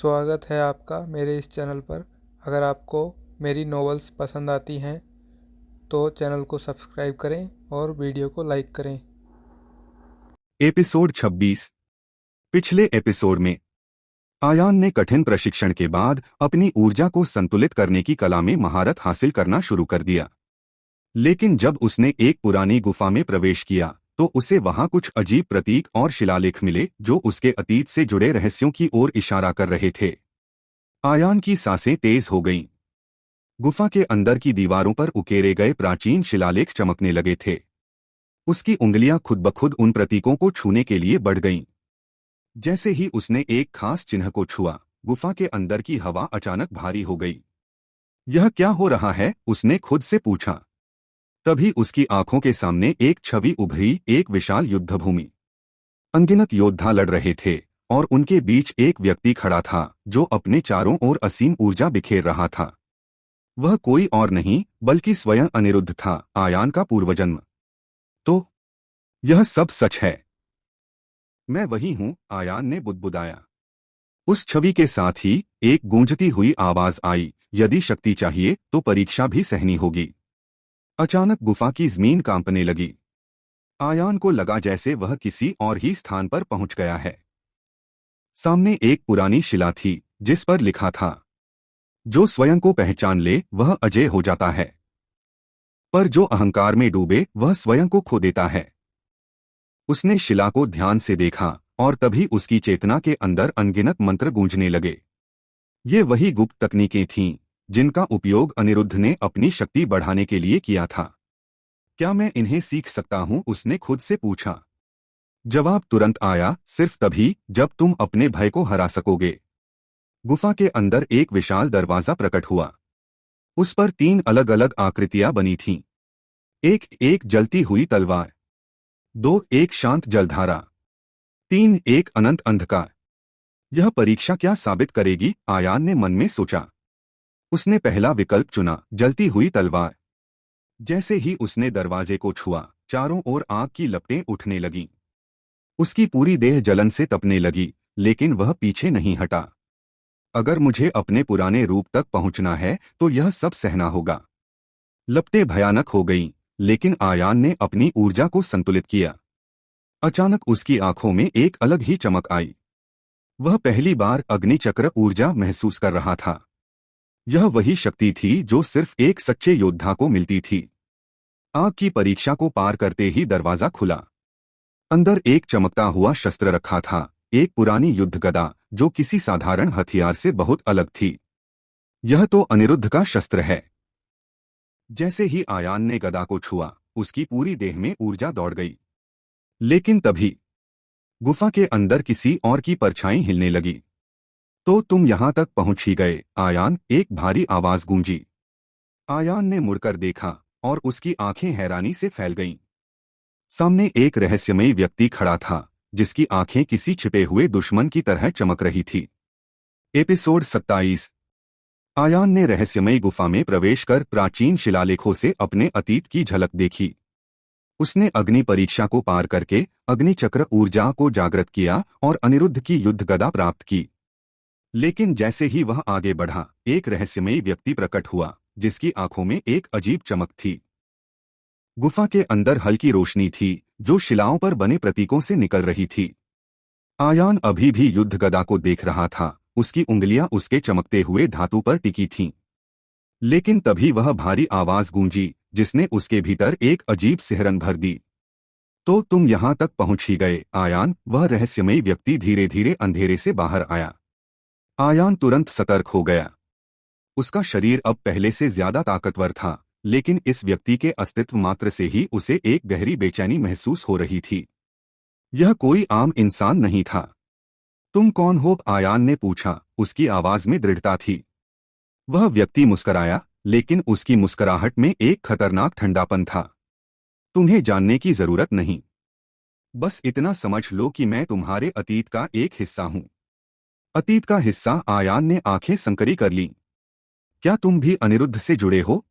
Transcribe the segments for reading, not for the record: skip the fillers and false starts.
स्वागत है आपका मेरे इस चैनल पर। अगर आपको मेरी नॉवेल्स पसंद आती हैं तो चैनल को सब्सक्राइब करें और वीडियो को लाइक करें। एपिसोड 26। पिछले एपिसोड में आयान ने कठिन प्रशिक्षण के बाद अपनी ऊर्जा को संतुलित करने की कला में महारत हासिल करना शुरू कर दिया। लेकिन जब उसने एक पुरानी गुफा में प्रवेश किया तो उसे वहां कुछ अजीब प्रतीक और शिलालेख मिले जो उसके अतीत से जुड़े रहस्यों की ओर इशारा कर रहे थे। आयान की सांसें तेज हो गईं। गुफा के अंदर की दीवारों पर उकेरे गए प्राचीन शिलालेख चमकने लगे थे। उसकी उंगलियां खुद ब खुद उन प्रतीकों को छूने के लिए बढ़ गईं। जैसे ही उसने एक खास चिन्ह को छुआ, गुफा के अंदर की हवा अचानक भारी हो गई। यह क्या हो रहा है? उसने खुद से पूछा। तभी उसकी आंखों के सामने एक छवि उभरी, एक विशाल युद्धभूमि। अनगिनत योद्धा लड़ रहे थे और उनके बीच एक व्यक्ति खड़ा था जो अपने चारों ओर असीम ऊर्जा बिखेर रहा था। वह कोई और नहीं बल्कि स्वयं अनिरुद्ध था, आयान का पूर्वजन्म। तो यह सब सच है। मैं वही हूं, आयान ने बुदबुदाया। उस छवि के साथ ही एक गूंजती हुई आवाज आई, यदि शक्ति चाहिए तो परीक्षा भी सहनी होगी। अचानक गुफा की जमीन कांपने लगी। आयान को लगा जैसे वह किसी और ही स्थान पर पहुंच गया है। सामने एक पुरानी शिला थी जिस पर लिखा था, जो स्वयं को पहचान ले वह अजय हो जाता है, पर जो अहंकार में डूबे वह स्वयं को खो देता है। उसने शिला को ध्यान से देखा और तभी उसकी चेतना के अंदर अनगिनत मंत्र गूंजने लगे। ये वही गुप्त तकनीकें थीं जिनका उपयोग अनिरुद्ध ने अपनी शक्ति बढ़ाने के लिए किया था। क्या मैं इन्हें सीख सकता हूं? उसने खुद से पूछा। जवाब तुरंत आया, सिर्फ तभी जब तुम अपने भय को हरा सकोगे। गुफा के अंदर एक विशाल दरवाजा प्रकट हुआ। उस पर 3 अलग अलग आकृतियां बनी थीं। एक एक जलती हुई तलवार, 2 एक शांत जलधारा, 3 एक अनंत अंधकार। यह परीक्षा क्या साबित करेगी? आयान ने मन में सोचा। उसने पहला विकल्प चुना, जलती हुई तलवार। जैसे ही उसने दरवाजे को छुआ, चारों ओर आग की लपटें उठने लगीं। उसकी पूरी देह जलन से तपने लगी, लेकिन वह पीछे नहीं हटा। अगर मुझे अपने पुराने रूप तक पहुंचना है तो यह सब सहना होगा। लपटें भयानक हो गईं, लेकिन आयान ने अपनी ऊर्जा को संतुलित किया। अचानक उसकी आंखों में एक अलग ही चमक आई। वह पहली बार अग्निचक्र ऊर्जा महसूस कर रहा था। यह वही शक्ति थी जो सिर्फ एक सच्चे योद्धा को मिलती थी। आग की परीक्षा को पार करते ही दरवाजा खुला। अंदर एक चमकता हुआ शस्त्र रखा था, एक पुरानी युद्ध गदा जो किसी साधारण हथियार से बहुत अलग थी। यह तो अनिरुद्ध का शस्त्र है। जैसे ही आयान ने गदा को छुआ, उसकी पूरी देह में ऊर्जा दौड़ गई। लेकिन तभी गुफा के अंदर किसी और की परछाई हिलने लगी। तो तुम यहां तक पहुंच ही गए, आयान, एक भारी आवाज गूंजी। आयान ने मुड़कर देखा और उसकी आंखें हैरानी से फैल गईं। सामने एक रहस्यमयी व्यक्ति खड़ा था जिसकी आंखें किसी छिपे हुए दुश्मन की तरह चमक रही थी। एपिसोड 27। आयान ने रहस्यमयी गुफा में प्रवेश कर प्राचीन शिलालेखों से अपने अतीत की झलक देखी। उसने अग्नि परीक्षा को पार करके अग्निचक्र ऊर्जा को जागृत किया और अनिरुद्ध की युद्ध गदा प्राप्त की। लेकिन जैसे ही वह आगे बढ़ा, एक रहस्यमयी व्यक्ति प्रकट हुआ जिसकी आंखों में एक अजीब चमक थी। गुफा के अंदर हल्की रोशनी थी जो शिलाओं पर बने प्रतीकों से निकल रही थी। आयान अभी भी युद्ध गदा को देख रहा था, उसकी उंगलियां उसके चमकते हुए धातु पर टिकी थीं। लेकिन तभी वह भारी आवाज गूंजी जिसने उसके भीतर एक अजीब सिहरन भर दी। तो तुम यहां तक पहुंच ही गए, आयान, वह रहस्यमयी व्यक्ति धीरे धीरे अंधेरे से बाहर आया। आयान तुरंत सतर्क हो गया। उसका शरीर अब पहले से ज्यादा ताकतवर था, लेकिन इस व्यक्ति के अस्तित्व मात्र से ही उसे एक गहरी बेचैनी महसूस हो रही थी। यह कोई आम इंसान नहीं था। तुम कौन हो? आयान ने पूछा, उसकी आवाज में दृढ़ता थी। वह व्यक्ति मुस्कराया, लेकिन उसकी मुस्कुराहट में एक खतरनाक ठंडापन था। तुम्हें जानने की जरूरत नहीं, बस इतना समझ लो कि मैं तुम्हारे अतीत का एक हिस्सा हूं। अतीत का हिस्सा? आयान ने आंखें संकरी कर लीं। क्या तुम भी अनिरुद्ध से जुड़े हो?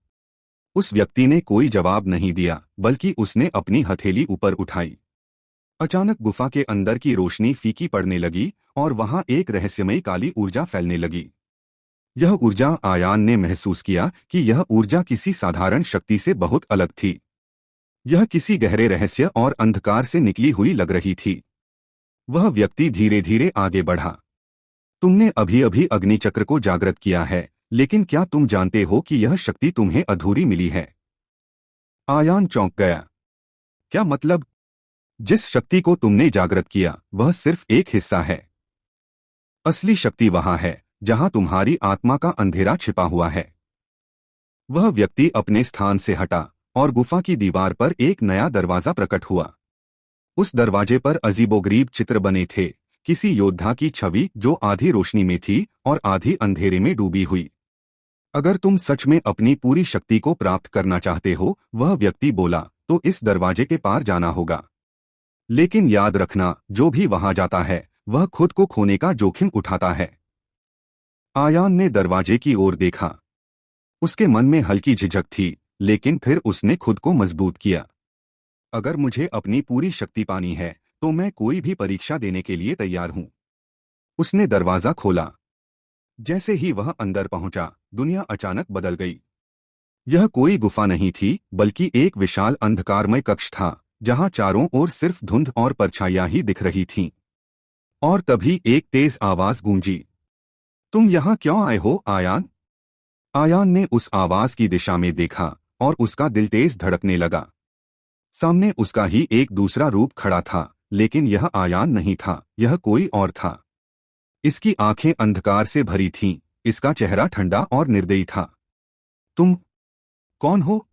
उस व्यक्ति ने कोई जवाब नहीं दिया, बल्कि उसने अपनी हथेली ऊपर उठाई। अचानक गुफा के अंदर की रोशनी फीकी पड़ने लगी और वहां एक रहस्यमयी काली ऊर्जा फैलने लगी। यह ऊर्जा आयान ने महसूस किया कि यह ऊर्जा किसी साधारण शक्ति से बहुत अलग थी। यह किसी गहरे रहस्य और अंधकार से निकली हुई लग रही थी। वह व्यक्ति धीरे धीरे आगे बढ़ा। तुमने अभी अभी अग्निचक्र को जागृत किया है, लेकिन क्या तुम जानते हो कि यह शक्ति तुम्हें अधूरी मिली है? आयान चौंक गया। क्या मतलब? जिस शक्ति को तुमने जागृत किया वह सिर्फ एक हिस्सा है। असली शक्ति वहां है जहां तुम्हारी आत्मा का अंधेरा छिपा हुआ है। वह व्यक्ति अपने स्थान से हटा और गुफा की दीवार पर एक नया दरवाजा प्रकट हुआ। उस दरवाजे पर अजीबोगरीब चित्र बने थे, किसी योद्धा की छवि जो आधी रोशनी में थी और आधी अंधेरे में डूबी हुई। अगर तुम सच में अपनी पूरी शक्ति को प्राप्त करना चाहते हो, वह व्यक्ति बोला, तो इस दरवाजे के पार जाना होगा। लेकिन याद रखना, जो भी वहां जाता है वह खुद को खोने का जोखिम उठाता है। आयान ने दरवाजे की ओर देखा। उसके मन में हल्की झिझक थी, लेकिन फिर उसने खुद को मजबूत किया। अगर मुझे अपनी पूरी शक्ति पानी है तो मैं कोई भी परीक्षा देने के लिए तैयार हूं। उसने दरवाजा खोला। जैसे ही वह अंदर पहुंचा, दुनिया अचानक बदल गई। यह कोई गुफा नहीं थी, बल्कि एक विशाल अंधकारमय कक्ष था, जहां चारों ओर सिर्फ धुंध और परछाइयां ही दिख रही थीं। और तभी एक तेज आवाज गूंजी। तुम यहां क्यों आए हो, आयान? आयान ने उस आवाज की दिशा में देखा और उसका दिल तेज धड़कने लगा। सामने उसका ही एक दूसरा रूप खड़ा था, लेकिन यह आयान नहीं था, यह कोई और था। इसकी आंखें अंधकार से भरी थीं, इसका चेहरा ठंडा और निर्दयी था। तुम कौन हो?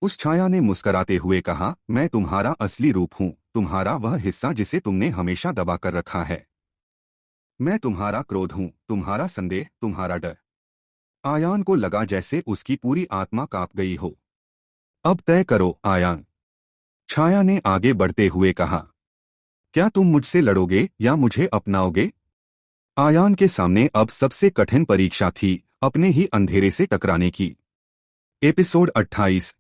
उस छाया ने मुस्कराते हुए कहा, मैं तुम्हारा असली रूप हूं, तुम्हारा वह हिस्सा जिसे तुमने हमेशा दबा कर रखा है। मैं तुम्हारा क्रोध हूं, तुम्हारा संदेह, तुम्हारा डर। आयान को लगा जैसे उसकी पूरी आत्मा कांप गई हो। अब तय करो, आयान, छाया ने आगे बढ़ते हुए कहा। क्या तुम मुझसे लड़ोगे या मुझे अपनाओगे? आयान के सामने अब सबसे कठिन परीक्षा थी, अपने ही अंधेरे से टकराने की। एपिसोड 28।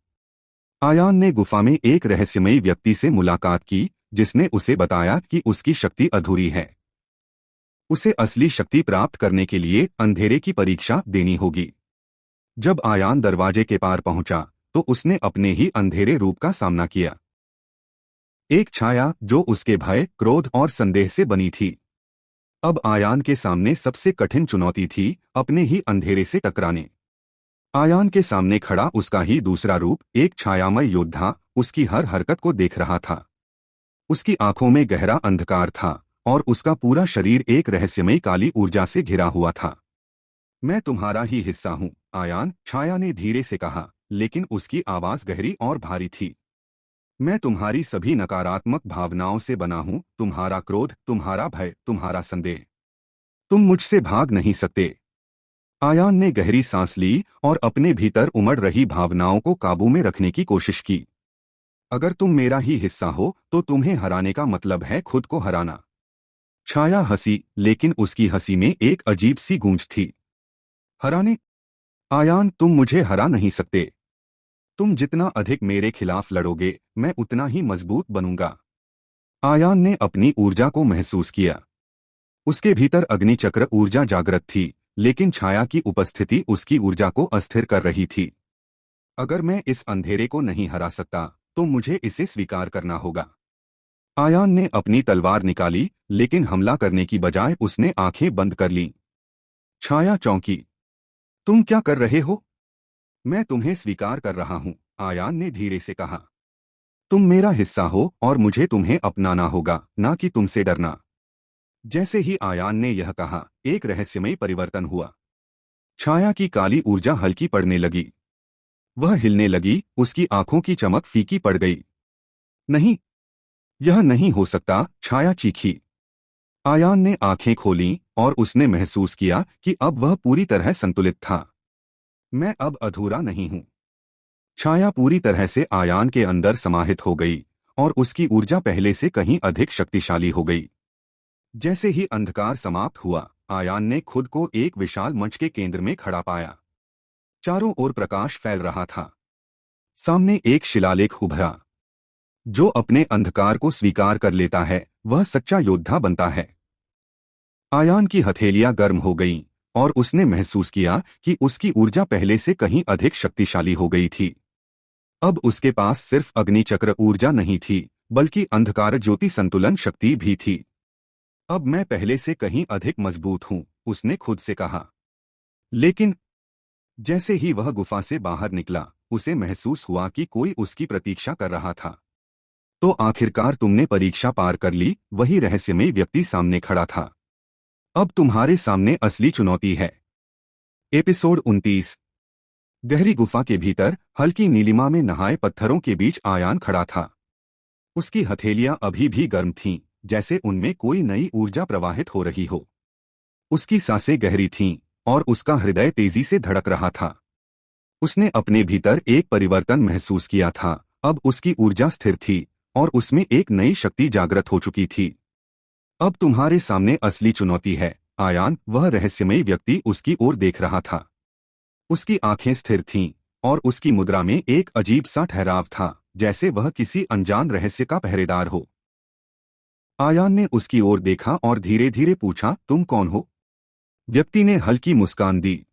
आयान ने गुफा में एक रहस्यमयी व्यक्ति से मुलाकात की, जिसने उसे बताया कि उसकी शक्ति अधूरी है। उसे असली शक्ति प्राप्त करने के लिए अंधेरे की परीक्षा देनी होगी। जब आयान दरवाजे के पार पहुंचा, तो उसने अपने ही अंधेरे रूप का सामना किया। एक छाया जो उसके भय, क्रोध और संदेह से बनी थी। अब आयान के सामने सबसे कठिन चुनौती थी, अपने ही अंधेरे से टकराने। आयान के सामने खड़ा उसका ही दूसरा रूप, एक छायामय योद्धा, उसकी हर हरकत को देख रहा था। उसकी आंखों में गहरा अंधकार था और उसका पूरा शरीर एक रहस्यमयी काली ऊर्जा से घिरा हुआ था। मैं तुम्हारा ही हिस्सा हूं, आयान, छाया ने धीरे से कहा, लेकिन उसकी आवाज गहरी और भारी थी। मैं तुम्हारी सभी नकारात्मक भावनाओं से बना हूं, तुम्हारा क्रोध, तुम्हारा भय, तुम्हारा संदेह। तुम मुझसे भाग नहीं सकते। आयान ने गहरी सांस ली और अपने भीतर उमड़ रही भावनाओं को काबू में रखने की कोशिश की। अगर तुम मेरा ही हिस्सा हो तो तुम्हें हराने का मतलब है खुद को हराना। छाया हंसी, लेकिन उसकी हंसी में एक अजीब सी गूंज थी। हराने? आयान, तुम मुझे हरा नहीं सकते। तुम जितना अधिक मेरे खिलाफ लड़ोगे, मैं उतना ही मजबूत बनूंगा। आयान ने अपनी ऊर्जा को महसूस किया। उसके भीतर अग्निचक्र ऊर्जा जागृत थी, लेकिन छाया की उपस्थिति उसकी ऊर्जा को अस्थिर कर रही थी। अगर मैं इस अंधेरे को नहीं हरा सकता, तो मुझे इसे स्वीकार करना होगा। आयान ने अपनी तलवार निकाली, लेकिन हमला करने की बजाय उसने आंखें बंद कर लीं। छाया चौंकी। तुम क्या कर रहे हो? मैं तुम्हें स्वीकार कर रहा हूं, आयान ने धीरे से कहा। तुम मेरा हिस्सा हो और मुझे तुम्हें अपनाना होगा, ना कि तुमसे डरना। जैसे ही आयान ने यह कहा, एक रहस्यमय परिवर्तन हुआ। छाया की काली ऊर्जा हल्की पड़ने लगी। वह हिलने लगी, उसकी आंखों की चमक फीकी पड़ गई। नहीं, यह नहीं हो सकता, छाया चीखी। आयान ने आंखें खोलीं और उसने महसूस किया कि अब वह पूरी तरह संतुलित था। मैं अब अधूरा नहीं हूं। छाया पूरी तरह से आयान के अंदर समाहित हो गई और उसकी ऊर्जा पहले से कहीं अधिक शक्तिशाली हो गई। जैसे ही अंधकार समाप्त हुआ, आयान ने खुद को एक विशाल मंच के केंद्र में खड़ा पाया। चारों ओर प्रकाश फैल रहा था। सामने एक शिलालेख उभरा। जो अपने अंधकार को स्वीकार कर लेता है वह सच्चा योद्धा बनता है। आयान की हथेलियां गर्म हो गईं और उसने महसूस किया कि उसकी ऊर्जा पहले से कहीं अधिक शक्तिशाली हो गई थी। अब उसके पास सिर्फ अग्निचक्र ऊर्जा नहीं थी, बल्कि अंधकार ज्योति संतुलन शक्ति भी थी। अब मैं पहले से कहीं अधिक मजबूत हूं, उसने खुद से कहा। लेकिन जैसे ही वह गुफा से बाहर निकला, उसे महसूस हुआ कि कोई उसकी प्रतीक्षा कर रहा था। तो आखिरकार तुमने परीक्षा पार कर ली, वही रहस्यमय व्यक्ति सामने खड़ा था। अब तुम्हारे सामने असली चुनौती है। एपिसोड 29। गहरी गुफा के भीतर हल्की नीलिमा में नहाए पत्थरों के बीच आयान खड़ा था। उसकी हथेलियां अभी भी गर्म थीं, जैसे उनमें कोई नई ऊर्जा प्रवाहित हो रही हो। उसकी सांसें गहरी थीं और उसका हृदय तेजी से धड़क रहा था। उसने अपने भीतर एक परिवर्तन महसूस किया था। अब उसकी ऊर्जा स्थिर थी और उसमें एक नई शक्ति जागृत हो चुकी थी। अब तुम्हारे सामने असली चुनौती है, आयान। वह रहस्यमयी व्यक्ति उसकी ओर देख रहा था। उसकी आंखें स्थिर थीं और उसकी मुद्रा में एक अजीब सा ठहराव था, जैसे वह किसी अनजान रहस्य का पहरेदार हो। आयान ने उसकी ओर देखा और धीरे धीरे पूछा, तुम कौन हो? व्यक्ति ने हल्की मुस्कान दी।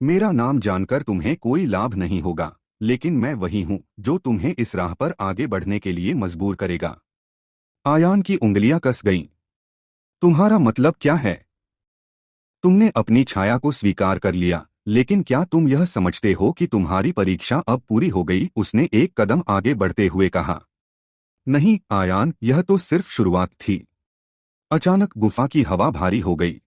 मेरा नाम जानकर तुम्हें कोई लाभ नहीं होगा, लेकिन मैं वही हूं जो तुम्हें इस राह पर आगे बढ़ने के लिए मजबूर करेगा। आयान की उंगलियां कस गईं। तुम्हारा मतलब क्या है? तुमने अपनी छाया को स्वीकार कर लिया, लेकिन क्या तुम यह समझते हो कि तुम्हारी परीक्षा अब पूरी हो गई? उसने एक कदम आगे बढ़ते हुए कहा। नहीं आयान, यह तो सिर्फ शुरुआत थी। अचानक गुफा की हवा भारी हो गई।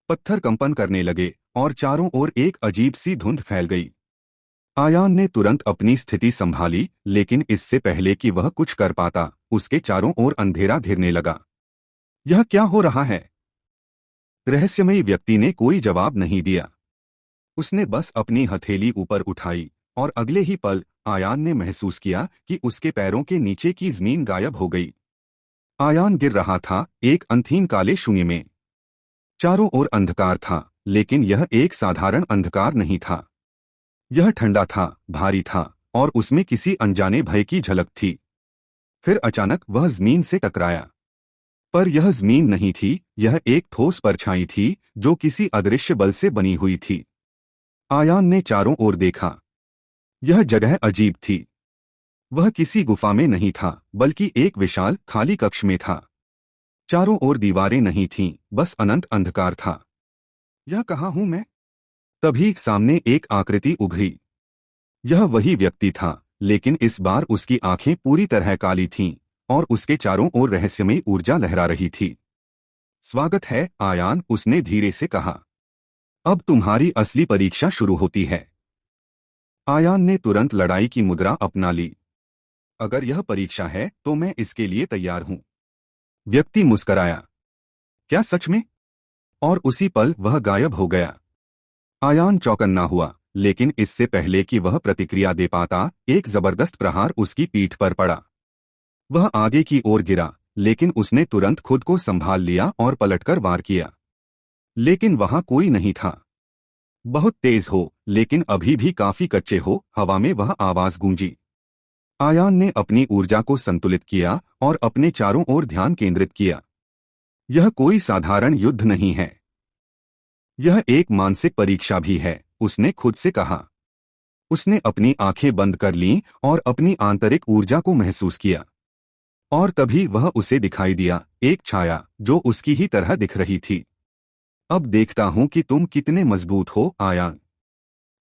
पत्थर कंपन करने लगे और चारों ओर एक अजीब सी धुंध फैल गई। आयान ने तुरंत अपनी स्थिति संभाली, लेकिन इससे पहले कि वह कुछ कर पाता, उसके चारों ओर अंधेरा घिरने लगा। यह क्या हो रहा है? रहस्यमयी व्यक्ति ने कोई जवाब नहीं दिया। उसने बस अपनी हथेली ऊपर उठाई और अगले ही पल आयान ने महसूस किया कि उसके पैरों के नीचे की जमीन गायब हो गई। आयान गिर रहा था एक अंधीन काले शून्य में। चारों ओर अंधकार था, लेकिन यह एक साधारण अंधकार नहीं था। यह ठंडा था, भारी था और उसमें किसी अनजाने भय की झलक थी। फिर अचानक वह जमीन से टकराया। पर यह जमीन नहीं थी, यह एक ठोस परछाई थी जो किसी अदृश्य बल से बनी हुई थी। आयान ने चारों ओर देखा। यह जगह अजीब थी। वह किसी गुफा में नहीं था, बल्कि एक विशाल खाली कक्ष में था। चारों ओर दीवारें नहीं थीं, बस अनंत अंधकार था। यह कहाँ हूं मैं? तभी सामने एक आकृति उभरी। यह वही व्यक्ति था, लेकिन इस बार उसकी आंखें पूरी तरह काली थीं और उसके चारों ओर रहस्यमयी ऊर्जा लहरा रही थी। स्वागत है आयान, उसने धीरे से कहा। अब तुम्हारी असली परीक्षा शुरू होती है। आयान ने तुरंत लड़ाई की मुद्रा अपना ली। अगर यह परीक्षा है तो मैं इसके लिए तैयार हूं। व्यक्ति मुस्कराया। क्या सच में? और उसी पल वह गायब हो गया। आयान चौकन्ना हुआ, लेकिन इससे पहले कि वह प्रतिक्रिया दे पाता, एक जबरदस्त प्रहार उसकी पीठ पर पड़ा। वह आगे की ओर गिरा, लेकिन उसने तुरंत खुद को संभाल लिया और पलटकर वार किया। लेकिन वहां कोई नहीं था। बहुत तेज हो, लेकिन अभी भी काफी कच्चे हो, हवा में वह आवाज गूंजी। आयान ने अपनी ऊर्जा को संतुलित किया और अपने चारों ओर ध्यान केंद्रित किया। यह कोई साधारण युद्ध नहीं है। यह एक मानसिक परीक्षा भी है, उसने खुद से कहा। उसने अपनी आंखें बंद कर लीं और अपनी आंतरिक ऊर्जा को महसूस किया। और तभी वह उसे दिखाई दिया, एक छाया जो उसकी ही तरह दिख रही थी। अब देखता हूं कि तुम कितने मजबूत हो आयान।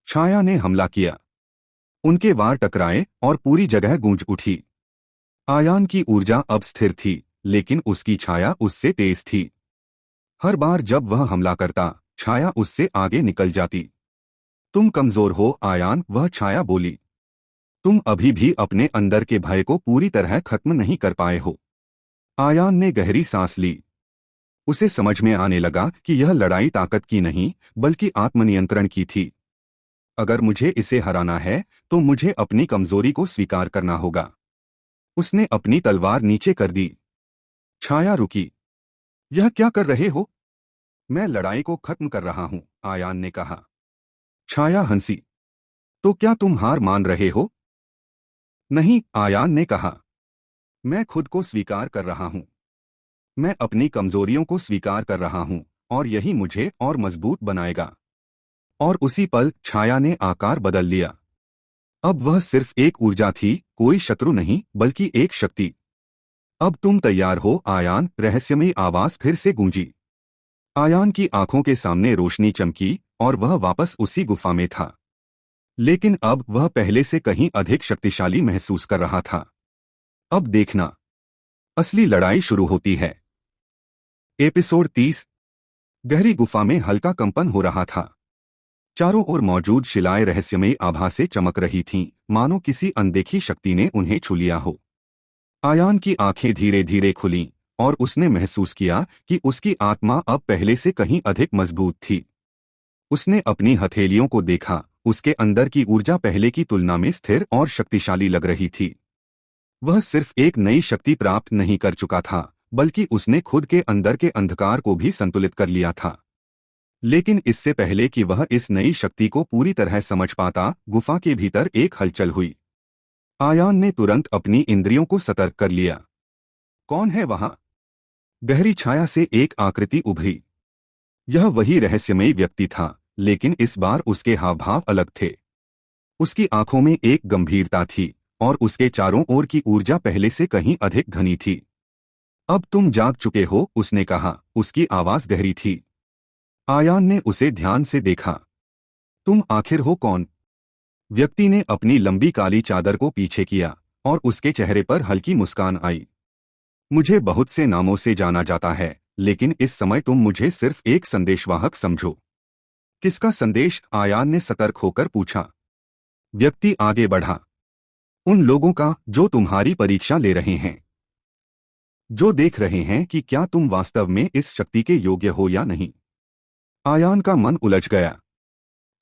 छाया ने हमला किया। उनके वार टकराए और पूरी जगह गूंज उठी। आयान की ऊर्जा अब स्थिर थी, लेकिन उसकी छाया उससे तेज थी। हर बार जब वह हमला करता, छाया उससे आगे निकल जाती। तुम कमजोर हो आयान, वह छाया बोली। तुम अभी भी अपने अंदर के भय को पूरी तरह खत्म नहीं कर पाए हो। आयान ने गहरी सांस ली। उसे समझ में आने लगा कि यह लड़ाई ताकत की नहीं, बल्कि आत्मनियंत्रण की थी। अगर मुझे इसे हराना है तो मुझे अपनी कमजोरी को स्वीकार करना होगा। उसने अपनी तलवार नीचे कर दी। छाया रुकी। यह क्या कर रहे हो? मैं लड़ाई को खत्म कर रहा हूं, आयान ने कहा। छाया हंसी। तो क्या तुम हार मान रहे हो? नहीं, आयान ने कहा। मैं खुद को स्वीकार कर रहा हूँ। मैं अपनी कमजोरियों को स्वीकार कर रहा हूँ और यही मुझे और मजबूत बनाएगा। और उसी पल छाया ने आकार बदल लिया। अब वह सिर्फ एक ऊर्जा थी, कोई शत्रु नहीं बल्कि एक शक्ति। अब तुम तैयार हो आयान? रहस्यमयी आवाज फिर से गूंजी। आयान की आंखों के सामने रोशनी चमकी और वह वापस उसी गुफा में था। लेकिन अब वह पहले से कहीं अधिक शक्तिशाली महसूस कर रहा था। अब देखना, असली लड़ाई शुरू होती है। एपिसोड 30। गहरी गुफा में हल्का कंपन हो रहा था। चारों ओर मौजूद शिलाएं रहस्यमयी आभा से चमक रही थीं, मानो किसी अनदेखी शक्ति ने उन्हें छू लिया हो। आयान की आंखें धीरे धीरे खुलीं और उसने महसूस किया कि उसकी आत्मा अब पहले से कहीं अधिक मजबूत थी। उसने अपनी हथेलियों को देखा, उसके अंदर की ऊर्जा पहले की तुलना में स्थिर और शक्तिशाली लग रही थी। वह सिर्फ एक नई शक्ति प्राप्त नहीं कर चुका था, बल्कि उसने खुद के अंदर के अंधकार को भी संतुलित कर लिया था। लेकिन इससे पहले कि वह इस नई शक्ति को पूरी तरह समझ पाता, गुफा के भीतर एक हलचल हुई। आयान ने तुरंत अपनी इंद्रियों को सतर्क कर लिया। कौन है वहां? गहरी छाया से एक आकृति उभरी। यह वही रहस्यमयी व्यक्ति था, लेकिन इस बार उसके हावभाव अलग थे। उसकी आंखों में एक गंभीरता थी और उसके चारों ओर की ऊर्जा पहले से कहीं अधिक घनी थी। अब तुम जाग चुके हो, उसने कहा। उसकी आवाज गहरी थी। आयान ने उसे ध्यान से देखा। तुम आखिर हो कौन? व्यक्ति ने अपनी लंबी काली चादर को पीछे किया और उसके चेहरे पर हल्की मुस्कान आई। मुझे बहुत से नामों से जाना जाता है, लेकिन इस समय तुम मुझे सिर्फ एक संदेशवाहक समझो। किसका संदेश? आयान ने सतर्क होकर पूछा। व्यक्ति आगे बढ़ा। उन लोगों का जो तुम्हारी परीक्षा ले रहे हैं, जो देख रहे हैं कि क्या तुम वास्तव में इस शक्ति के योग्य हो या नहीं। आयान का मन उलझ गया।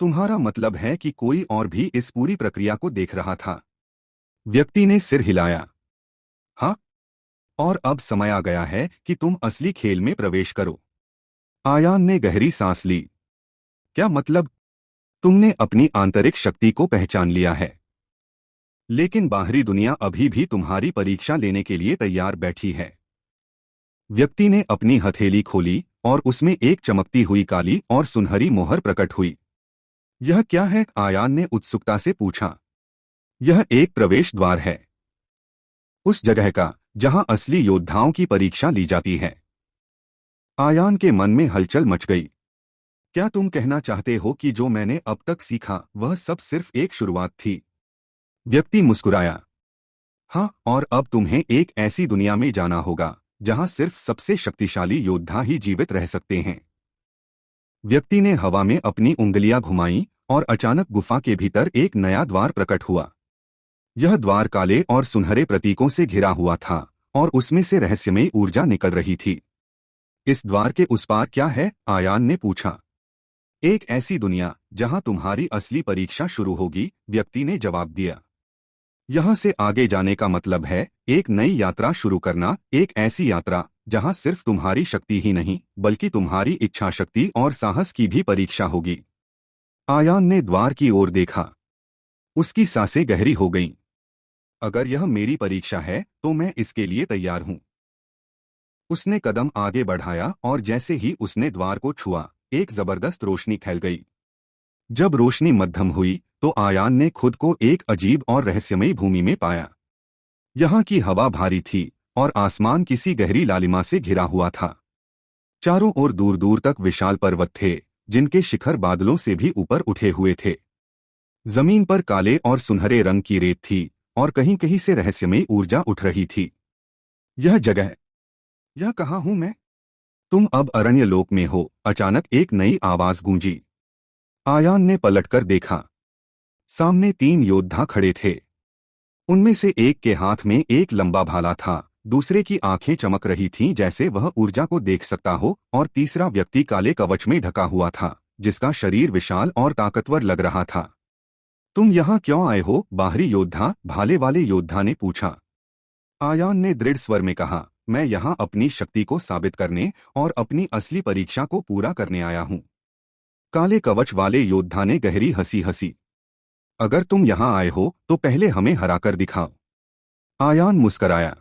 तुम्हारा मतलब है कि कोई और भी इस पूरी प्रक्रिया को देख रहा था? व्यक्ति ने सिर हिलाया। हाँ, और अब समय आ गया है कि तुम असली खेल में प्रवेश करो। आयान ने गहरी सांस ली। क्या मतलब? तुमने अपनी आंतरिक शक्ति को पहचान लिया है, लेकिन बाहरी दुनिया अभी भी तुम्हारी परीक्षा लेने के लिए तैयार बैठी है। व्यक्ति ने अपनी हथेली खोली और उसमें एक चमकती हुई काली और सुनहरी मोहर प्रकट हुई। यह क्या है? आयान ने उत्सुकता से पूछा। यह एक प्रवेश द्वार है, उस जगह का जहां असली योद्धाओं की परीक्षा ली जाती है। आयान के मन में हलचल मच गई। क्या तुम कहना चाहते हो कि जो मैंने अब तक सीखा वह सब सिर्फ एक शुरुआत थी? व्यक्ति मुस्कुराया। हाँ, और अब तुम्हें एक ऐसी दुनिया में जाना होगा जहां सिर्फ सबसे शक्तिशाली योद्धा ही जीवित रह सकते हैं। व्यक्ति ने हवा में अपनी उंगलियां घुमाईं और अचानक गुफा के भीतर एक नया द्वार प्रकट हुआ। यह द्वार काले और सुनहरे प्रतीकों से घिरा हुआ था और उसमें से रहस्यमयी ऊर्जा निकल रही थी। इस द्वार के उस पार क्या है? आयान ने पूछा। एक ऐसी दुनिया जहां तुम्हारी असली परीक्षा शुरू होगी, व्यक्ति ने जवाब दिया। यहां से आगे जाने का मतलब है एक नई यात्रा शुरू करना, एक ऐसी यात्रा जहां सिर्फ तुम्हारी शक्ति ही नहीं बल्कि तुम्हारी इच्छा शक्ति और साहस की भी परीक्षा होगी। आयान ने द्वार की ओर देखा। उसकी सांसें गहरी हो गईं। अगर यह मेरी परीक्षा है तो मैं इसके लिए तैयार हूं। उसने कदम आगे बढ़ाया और जैसे ही उसने द्वार को छुआ, एक जबरदस्त रोशनी फैल गई। जब रोशनी मध्यम हुई तो आयान ने खुद को एक अजीब और रहस्यमयी भूमि में पाया। यहाँ की हवा भारी थी और आसमान किसी गहरी लालिमा से घिरा हुआ था। चारों ओर दूर दूर तक विशाल पर्वत थे, जिनके शिखर बादलों से भी ऊपर उठे हुए थे। जमीन पर काले और सुनहरे रंग की रेत थी और कहीं कहीं से रहस्यमयी ऊर्जा उठ रही थी। यह जगह, यह कहाँ हूं मैं? तुम अब अरण्य लोक में हो, अचानक एक नई आवाज गूंजी। आयान ने पलटकर देखा। सामने 3 योद्धा खड़े थे। उनमें से एक के हाथ में एक लंबा भाला था, दूसरे की आंखें चमक रही थीं जैसे वह ऊर्जा को देख सकता हो, और तीसरा व्यक्ति काले कवच में ढका हुआ था, जिसका शरीर विशाल और ताकतवर लग रहा था। तुम यहाँ क्यों आए हो? बाहरी योद्धा, भाले वाले योद्धा ने पूछा। आयान ने दृढ़ स्वर में कहा, मैं यहाँ अपनी शक्ति को साबित करने और अपनी असली परीक्षा को पूरा करने आया हूँ। काले कवच वाले योद्धा ने गहरी हंसी हंसी। अगर तुम यहाँ आए हो तो पहले हमें हराकर दिखाओ। आयान मुस्कराया।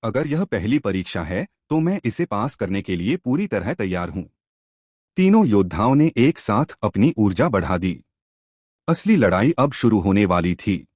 अगर यह पहली परीक्षा है तो मैं इसे पास करने के लिए पूरी तरह तैयार हूं। तीनों योद्धाओं ने एक साथ अपनी ऊर्जा बढ़ा दी। असली लड़ाई अब शुरू होने वाली थी।